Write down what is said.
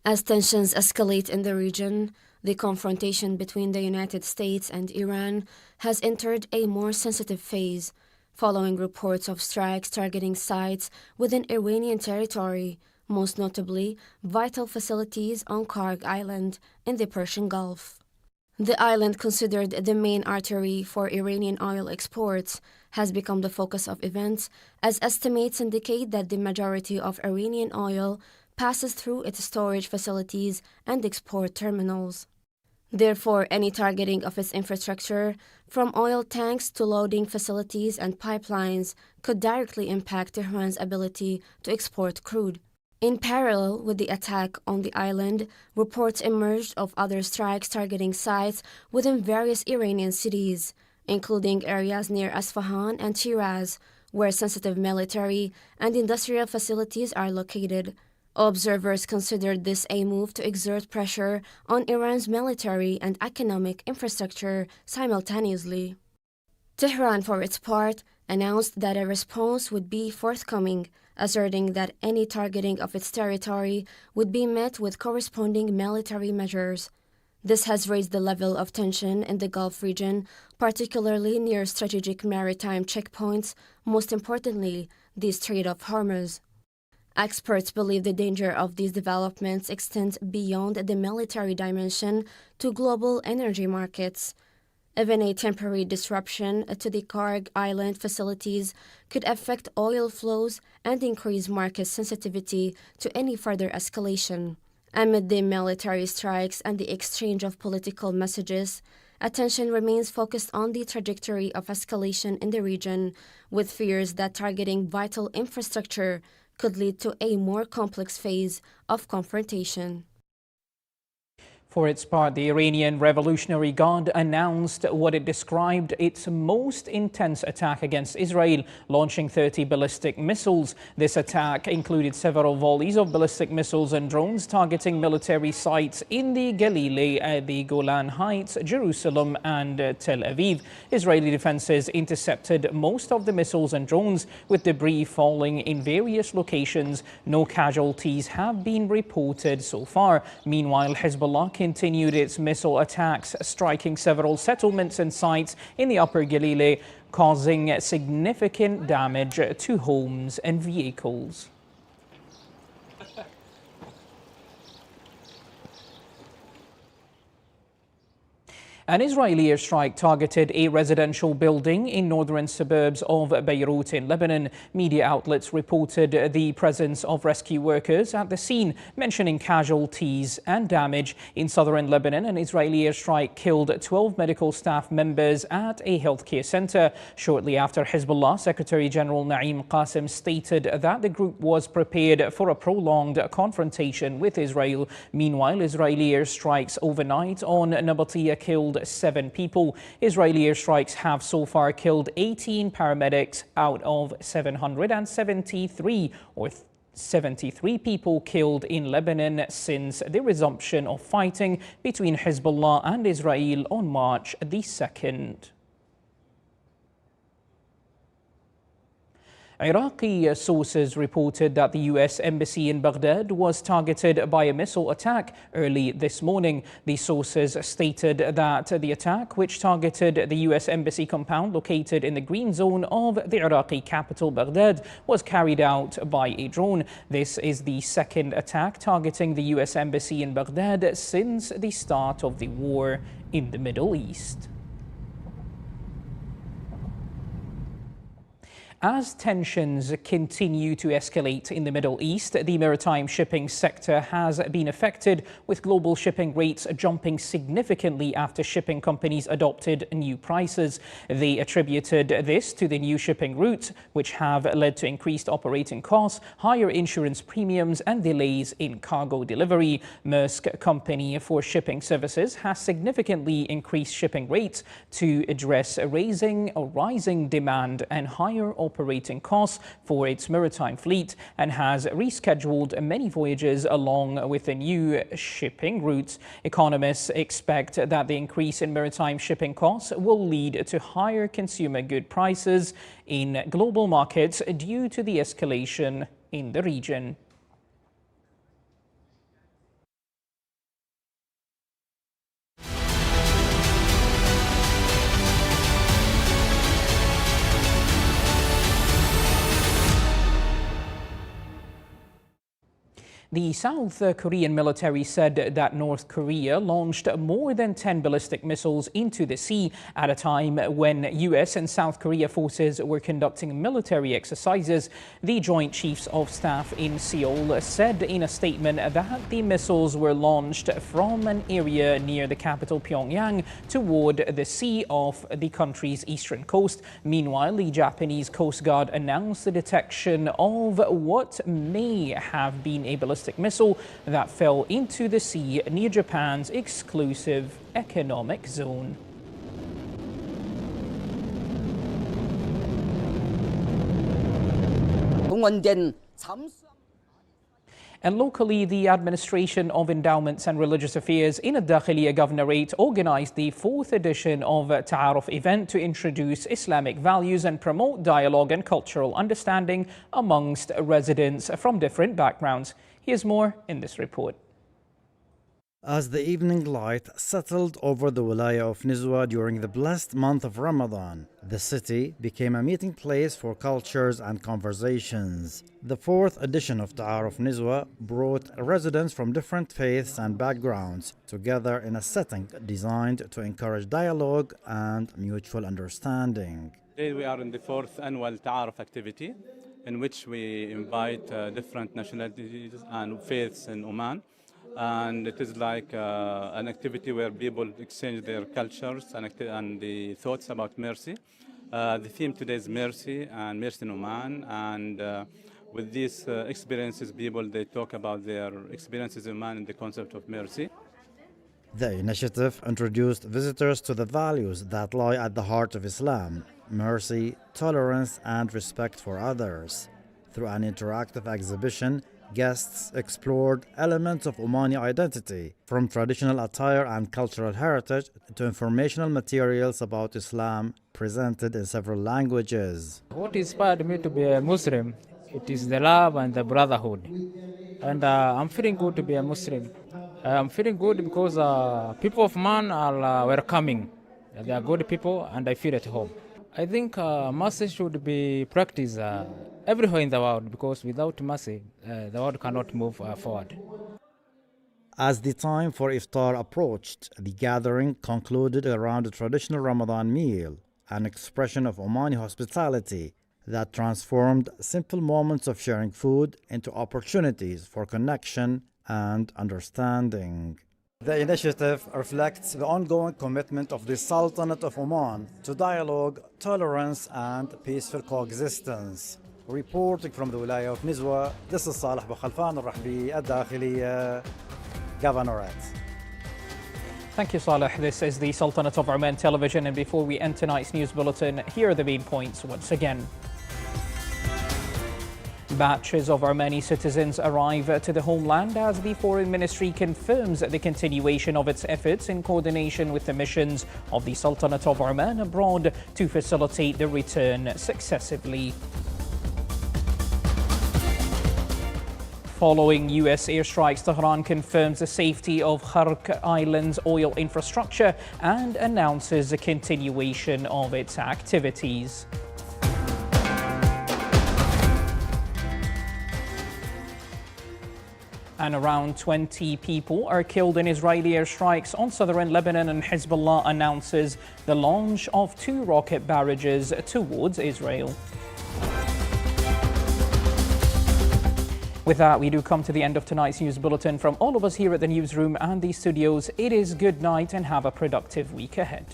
As tensions escalate in the region, the confrontation between the United States and Iran has entered a more sensitive phase, following reports of strikes targeting sites within Iranian territory, most notably vital facilities on Karg Island in the Persian Gulf. The island, considered the main artery for Iranian oil exports, has become the focus of events, as estimates indicate that the majority of Iranian oil passes through its storage facilities and export terminals. Therefore, any targeting of its infrastructure, from oil tanks to loading facilities and pipelines, could directly impact Tehran's ability to export crude. In parallel with the attack on the island, reports emerged of other strikes targeting sites within various Iranian cities, including areas near Isfahan and Shiraz, where sensitive military and industrial facilities are located. Observers considered this a move to exert pressure on Iran's military and economic infrastructure simultaneously. Tehran, for its part, announced that a response would be forthcoming, asserting that any targeting of its territory would be met with corresponding military measures. This has raised the level of tension in the Gulf region, particularly near strategic maritime checkpoints, most importantly, the Strait of Hormuz. Experts believe the danger of these developments extends beyond the military dimension to global energy markets. Even a temporary disruption to the Karg Island facilities could affect oil flows and increase market sensitivity to any further escalation. Amid the military strikes and the exchange of political messages, attention remains focused on the trajectory of escalation in the region, with fears that targeting vital infrastructure could lead to a more complex phase of confrontation. For its part, the Iranian Revolutionary Guard announced what it described its most intense attack against Israel, launching 30 ballistic missiles. This attack included several volleys of ballistic missiles and drones targeting military sites in the Galilee, the Golan Heights, Jerusalem and Tel Aviv. Israeli defenses intercepted most of the missiles and drones, with debris falling in various locations. No casualties have been reported so far. Meanwhile, Hezbollah continued its missile attacks, striking several settlements and sites in the Upper Galilee, causing significant damage to homes and vehicles. An Israeli airstrike targeted a residential building in northern suburbs of Beirut in Lebanon. Media outlets reported the presence of rescue workers at the scene, mentioning casualties and damage. In southern Lebanon, an Israeli airstrike killed 12 medical staff members at a healthcare center. Shortly after, Hezbollah Secretary General Naim Qassem stated that the group was prepared for a prolonged confrontation with Israel. Meanwhile, Israeli airstrikes overnight on Nabatea killed 7 people. Israeli airstrikes have so far killed 18 paramedics out of 773, or 73 people killed in Lebanon since the resumption of fighting between Hezbollah and Israel on March the 2nd. Iraqi sources reported that the U.S. Embassy in Baghdad was targeted by a missile attack early this morning. The sources stated that the attack, which targeted the U.S. Embassy compound located in the green zone of the Iraqi capital, Baghdad, was carried out by a drone. This is the second attack targeting the U.S. Embassy in Baghdad since the start of the war in the Middle East. As tensions continue to escalate in the Middle East, the maritime shipping sector has been affected, with global shipping rates jumping significantly after shipping companies adopted new prices. They attributed this to the new shipping routes, which have led to increased operating costs, higher insurance premiums and delays in cargo delivery. Maersk Company for Shipping Services has significantly increased shipping rates to address rising demand and higher operating costs for its maritime fleet, and has rescheduled many voyages along with the new shipping routes. Economists expect that the increase in maritime shipping costs will lead to higher consumer good prices in global markets due to the escalation in the region. The South Korean military said that North Korea launched more than 10 ballistic missiles into the sea at a time when U.S. and South Korea forces were conducting military exercises. The Joint Chiefs of Staff in Seoul said in a statement that the missiles were launched from an area near the capital Pyongyang toward the sea off the country's eastern coast. Meanwhile, the Japanese Coast Guard announced the detection of what may have been a ballistic missile that fell into the sea near Japan's exclusive economic zone. And locally, the Administration of Endowments and Religious Affairs in a Dakhiliya Governorate organized the 4th edition of Ta'aruf event to introduce Islamic values and promote dialogue and cultural understanding amongst residents from different backgrounds. Here's more in this report. As the evening light settled over the wilaya of Nizwa during the blessed month of Ramadan, the city became a meeting place for cultures and conversations. The 4th edition of Ta'aruf Nizwa brought residents from different faiths and backgrounds together in a setting designed to encourage dialogue and mutual understanding. Today we are in the 4th annual Ta'aruf activity, in which we invite different nationalities and faiths in Oman. And it is like an activity where people exchange their cultures and the thoughts about mercy. The theme today is mercy and mercy in Oman. And with these experiences, they talk about their experiences in Oman and the concept of mercy. The initiative introduced visitors to the values that lie at the heart of Islam: mercy, tolerance, and respect for others. Through an interactive exhibition, guests explored elements of Omani identity, from traditional attire and cultural heritage to informational materials about Islam presented in several languages. What inspired me to be a Muslim, it is the love and the brotherhood. And I'm feeling good to be a Muslim. I'm feeling good because people of Man are welcoming. They are good people and I feel at home. I think mercy should be practiced everywhere in the world, because without mercy, the world cannot move forward. As the time for iftar approached, the gathering concluded around a traditional Ramadan meal, an expression of Omani hospitality that transformed simple moments of sharing food into opportunities for connection and understanding. The initiative reflects the ongoing commitment of the Sultanate of Oman to dialogue, tolerance, and peaceful coexistence. Reporting from the Wilaya of Nizwa, this is Saleh Bukhalfan al-Rahbi, Dakhiliya Governorate. Thank you, Saleh. This is the Sultanate of Oman Television, and before we end tonight's news bulletin, here are the main points once again. Batches of Omani citizens arrive to the homeland as the Foreign Ministry confirms the continuation of its efforts in coordination with the missions of the Sultanate of Oman abroad to facilitate the return successively. Following U.S. airstrikes, Tehran confirms the safety of Khark Island's oil infrastructure and announces the continuation of its activities. And around 20 people are killed in Israeli airstrikes on southern Lebanon, and Hezbollah announces the launch of 2 rocket barrages towards Israel. With that, we do come to the end of tonight's news bulletin. From all of us here at the newsroom and the studios, it is good night and have a productive week ahead.